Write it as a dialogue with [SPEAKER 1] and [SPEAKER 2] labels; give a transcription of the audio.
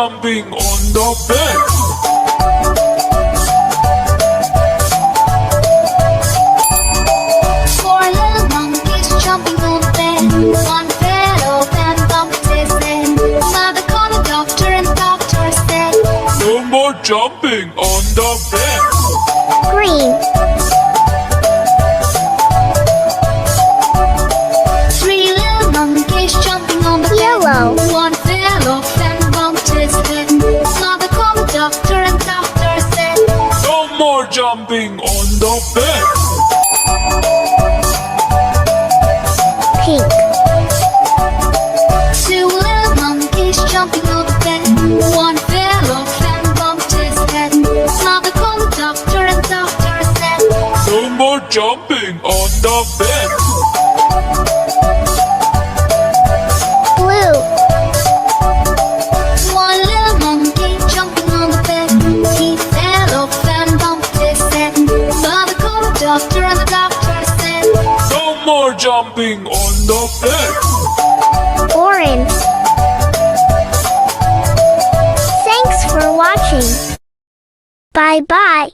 [SPEAKER 1] jumping on the bed.
[SPEAKER 2] Four little monkeys jumping on the bed. One fell off and bumped his head. Mother called the doctor and the doctor said,
[SPEAKER 1] No more jumping on the bed.
[SPEAKER 3] Green.
[SPEAKER 2] Three little monkeys jumping on the
[SPEAKER 3] Yellow.
[SPEAKER 2] bed. One fell off and bumped his head. Mother called the doctor and the doctor said,
[SPEAKER 1] No more jumping on the bed.
[SPEAKER 3] Pink.
[SPEAKER 2] two little monkeys jumping on the bed. One fell off and bumped his head. Mother called the doctor and the doctor said,
[SPEAKER 1] No more jumping on the bed.
[SPEAKER 3] Blue.
[SPEAKER 2] one little monkey jumping on the bed. He fell off and bumped his head. Mother called the doctor and the doctor said,
[SPEAKER 1] No more jumping on the bed.
[SPEAKER 3] Orange. Thanks for watching. Bye bye.